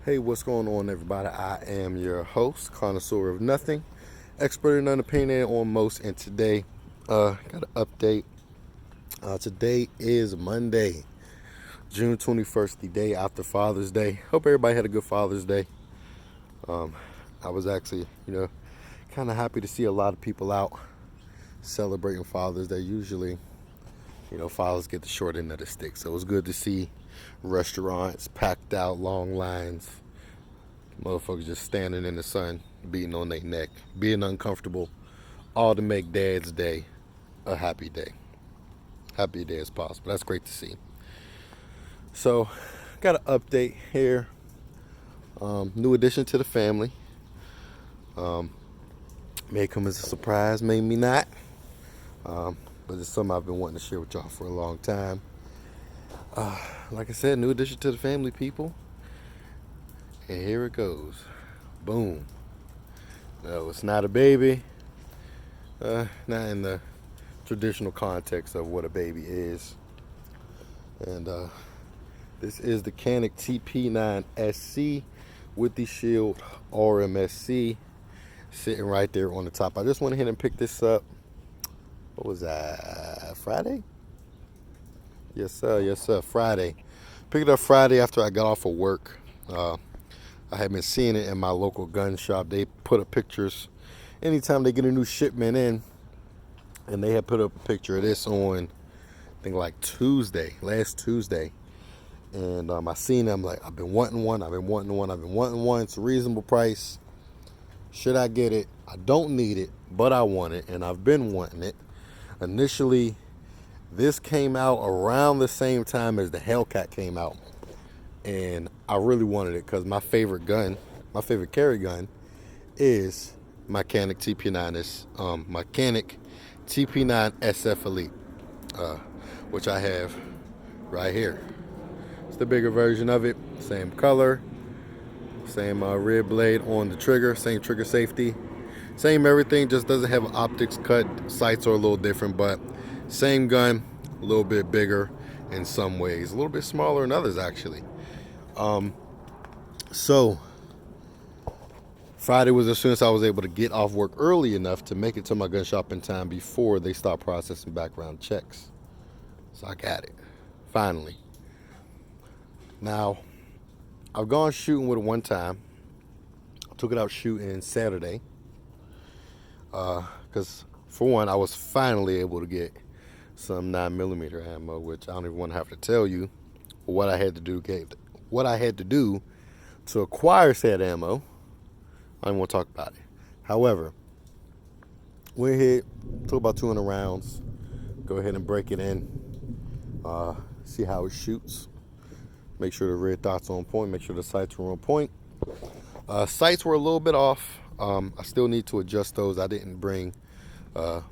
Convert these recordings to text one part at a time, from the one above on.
Hey, what's going on, everybody? I am your host, Connoisseur of Nothing, expert and unopinionated on most. And today, got an update. Today is Monday, June 21st, the day after Father's Day. Hope everybody had a good Father's Day. I was actually, kind of happy to see a lot of people out celebrating Father's Day. Usually, fathers get the short end of the stick. So it was good to see restaurants packed out, long lines. Motherfuckers just standing in the sun, beating on their neck, being uncomfortable, all to make Dad's Day a happy day. Happy day as possible. That's great to see. So, got an update here. New addition to the family. May come as a surprise, maybe not. But it's something I've been wanting to share with y'all for a long time. Like I said, new addition to the family, people. And here it goes. Boom. No, it's not a baby. Not in the traditional context of what a baby is. And this is the Canik TP9SC with the Shield RMSC sitting right there on the top. I just went ahead and picked this up. What was that? Friday? Yes, sir. Friday. Picked it up Friday after I got off of work. I had been seeing it in my local gun shop. They put up pictures anytime they get a new shipment in. And they had put up a picture of this on, I think, like last Tuesday. And I seen it. I'm like, I've been wanting one. It's a reasonable price. Should I get it? I don't need it, but I want it. And I've been wanting it. Initially, this came out around the same time as the Hellcat came out. And I really wanted it because my favorite carry gun is my Canik TP9. My Canik TP9 SF Elite, which I have right here. It's the bigger version of it. Same color, same rear blade on the trigger, same trigger safety, same everything. Just doesn't have an optics cut. Sights are a little different, but same gun, a little bit bigger in some ways, a little bit smaller in others actually. So Friday was as soon as I was able to get off work early enough to make it to my gun shop in time before they start processing background checks. So I got it, finally. Now, I've gone shooting with it one time. I took it out shooting Saturday. Because, for one, I was finally able to get some 9mm ammo, which I don't even want to have to tell you what I had to do to acquire said ammo. I don't want to talk about it. However, went ahead, took about 200 rounds. Go ahead and break it in. See how it shoots. Make sure the red dots are on point. Make sure the sights are on point. Sights were a little bit off. I still need to adjust those. I didn't bring a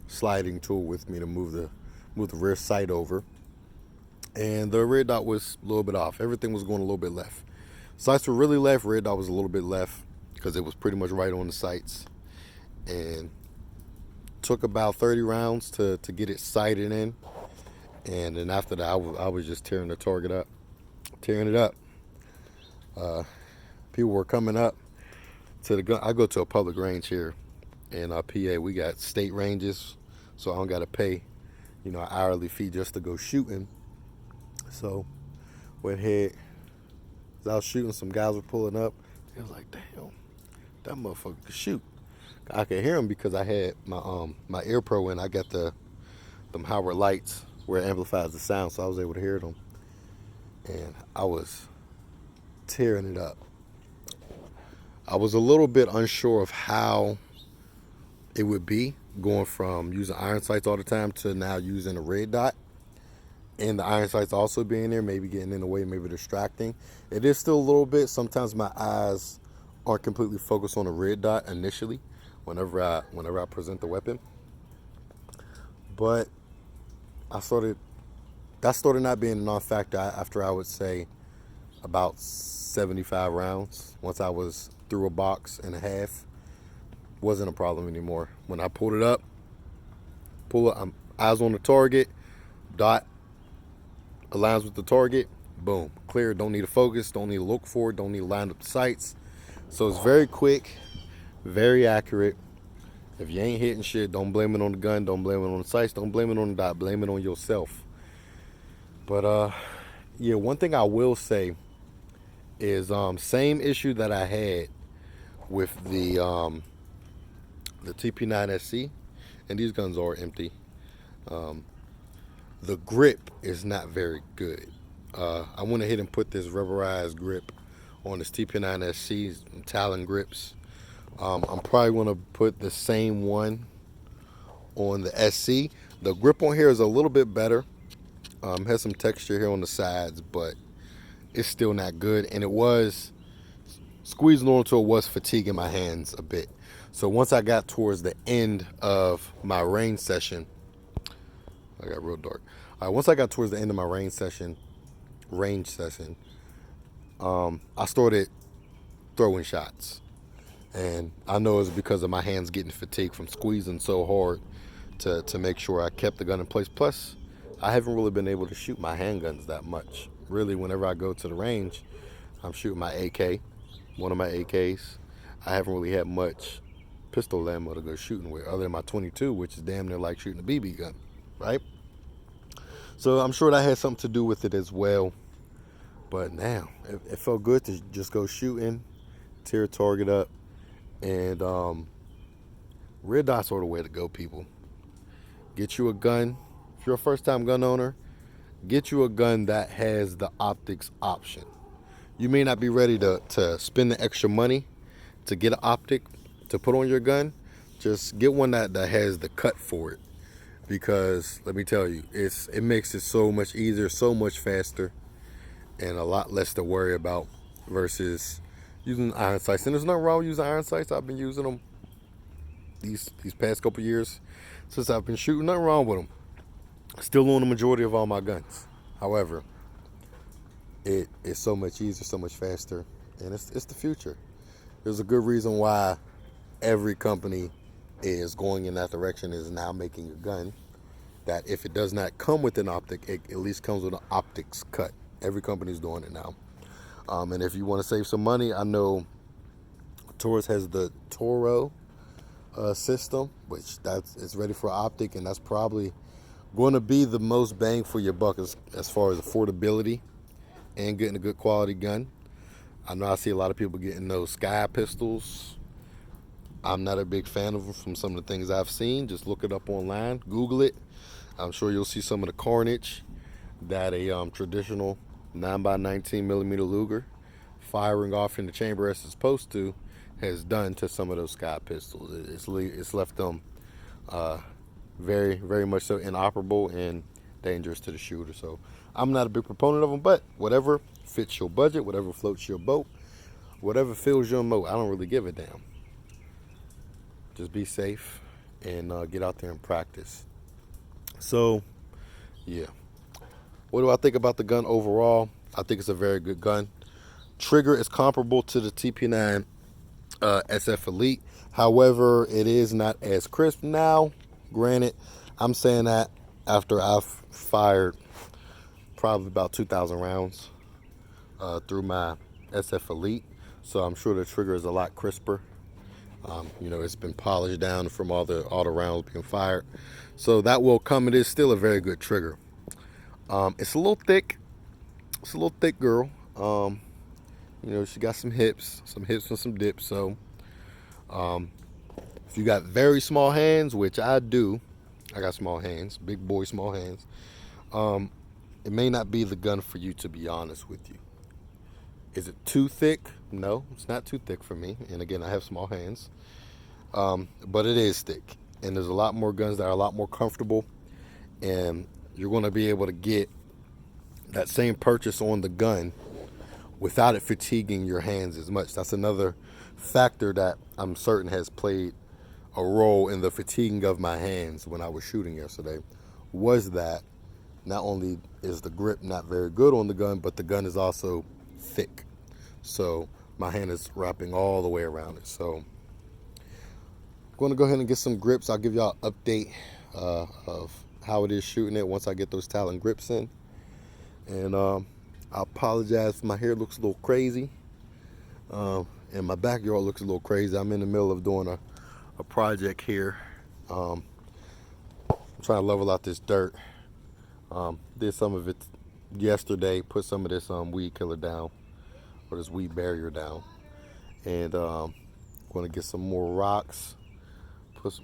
sliding tool with me to move the rear sight over. And the red dot was a little bit off. Everything was going a little bit left. Sights were really left. Red dot was a little bit left because it was pretty much right on the sights. And took about 30 rounds to get it sighted in. And then after that, I was just tearing it up. People were coming up to the gun. I go to a public range here in PA. We got state ranges, so I don't got to pay, an hourly fee just to go shooting. So went ahead. As I was shooting, some guys were pulling up. I was like, damn, that motherfucker could shoot. I could hear him because I had my Ear Pro in. I got them Howard lights where it amplifies the sound, so I was able to hear them. And I was tearing it up. I was a little bit unsure of how it would be going from using iron sights all the time to now using a red dot. And the iron sights also being there, maybe getting in the way, maybe distracting. It is still a little bit. Sometimes my eyes aren't completely focused on the red dot initially whenever I present the weapon. But that started not being a non-factor after, I would say, about 75 rounds. Once I was through a box and a half, wasn't a problem anymore. When I pulled it up, eyes on the target, dot aligns with the target, Boom, clear. Don't need to focus, don't need to look for it, don't need to line up the sights. So it's very quick, very accurate. If you ain't hitting shit, don't blame it on the gun, don't blame it on the sights, don't blame it on the dot, blame it on yourself. But yeah, one thing I will say is same issue that I had with the TP9SC, and these guns are empty. The grip is not very good. I went ahead and put this rubberized grip on this TP9SC's Talon grips. I'm probably going to put the same one on the SC. The grip on here is a little bit better. Has some texture here on the sides, but it's still not good. And it was squeezing on until it was fatiguing my hands a bit. So once I got towards the end of my range session, I got real dark. Once I got towards the end of my range session, I started throwing shots. And I know it's because of my hands getting fatigued from squeezing so hard to make sure I kept the gun in place. Plus, I haven't really been able to shoot my handguns that much. Really, whenever I go to the range, I'm shooting my AK, one of my AKs. I haven't really had much pistol ammo to go shooting with, other than my 22, which is damn near like shooting a BB gun, right? So I'm sure that had something to do with it as well. But now, it felt good to just go shooting, tear a target up, and rear dots are the way to go, people. Get you a gun. If you're a first-time gun owner, get you a gun that has the optics option. You may not be ready to spend the extra money to get an optic to put on your gun. Just get one that has the cut for it. Because let me tell you, it makes it so much easier, so much faster, and a lot less to worry about versus using iron sights. And there's nothing wrong with using iron sights. I've been using them these past couple years since I've been shooting. Nothing wrong with them. Still on the majority of all my guns. However, it is so much easier, so much faster, and it's the future. There's a good reason why every company is going in that direction, is now making a gun that if it does not come with an optic, it at least comes with an optics cut. Every company's doing it now. And if you want to save some money, I know Taurus has the Toro system, which it's ready for optic, and that's probably going to be the most bang for your buck as far as affordability and getting a good quality gun. I know I see a lot of people getting those Sky pistols. I'm not a big fan of them from some of the things I've seen. Just look it up online, Google it. I'm sure you'll see some of the carnage that a traditional 9x19 millimeter Luger firing off in the chamber as it's supposed to has done to some of those Sky pistols. It's left them very, very much so inoperable and dangerous to the shooter. So I'm not a big proponent of them, but whatever fits your budget, whatever floats your boat, whatever fills your moat, I don't really give a damn. Just be safe and get out there and practice. So, yeah. What do I think about the gun overall? I think it's a very good gun. Trigger is comparable to the TP9 SF Elite. However, it is not as crisp now. Granted, I'm saying that after I've fired probably about 2,000 rounds through my SF Elite. So I'm sure the trigger is a lot crisper. It's been polished down from all the rounds being fired. So that will come. It is still a very good trigger. It's a little thick. It's a little thick girl. She got some hips and some dips. So if you got very small hands, which I do, I got small hands, big boy small hands. It may not be the gun for you, to be honest with you. Is it too thick? No, it's not too thick for me. And again, I have small hands. But it is thick. And there's a lot more guns that are a lot more comfortable. And you're going to be able to get that same purchase on the gun without it fatiguing your hands as much. That's another factor that I'm certain has played a role in the fatiguing of my hands when I was shooting yesterday, was that not only is the grip not very good on the gun, but the gun is also thick. So my hand is wrapping all the way around it. So I'm going to go ahead and get some grips. I'll give y'all an update of how it is shooting it once I get those Talon grips in. And I apologize if my hair looks a little crazy. And my backyard looks a little crazy. I'm in the middle of doing a project here. I'm trying to level out this dirt. Did some of it yesterday, put some of this weed killer down, or this weed barrier down. And going to get some more rocks.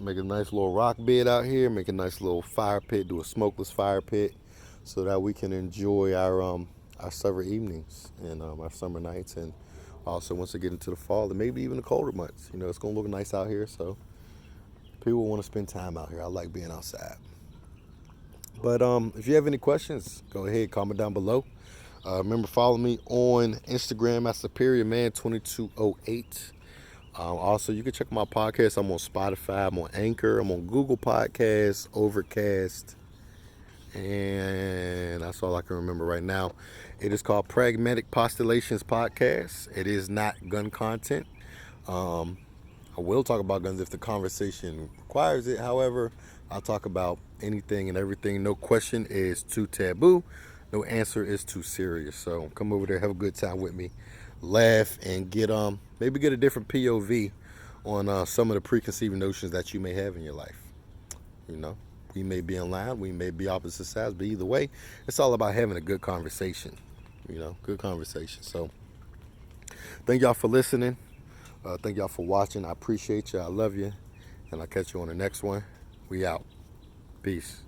Make a nice little rock bed out here, make a nice little fire pit, do a smokeless fire pit, so that we can enjoy our summer evenings and our summer nights, and also once we get into the fall and maybe even the colder months. You know, it's gonna look nice out here, so people want to spend time out here. I like being outside. But if you have any questions, go ahead, comment down below. Remember, follow me on Instagram at SuperiorMan2208. Also, you can check my podcast. I'm on Spotify, I'm on Anchor, I'm on Google Podcasts, Overcast, and that's all I can remember right now. It is called Pragmatic Postulations Podcast. It is not gun content. I will talk about guns if the conversation requires it. However, I'll talk about anything and everything. No question is too taboo. No answer is too serious. So come over there, have a good time with me, laugh, and get maybe get a different POV on some of the preconceived notions that you may have in your life. You know, we may be in line, we may be opposite sides, but either way, it's all about having a good conversation. You know, good conversation. So thank y'all for listening. Thank y'all for watching. I appreciate you. I love you. And I'll catch you on the next one. We out. Peace.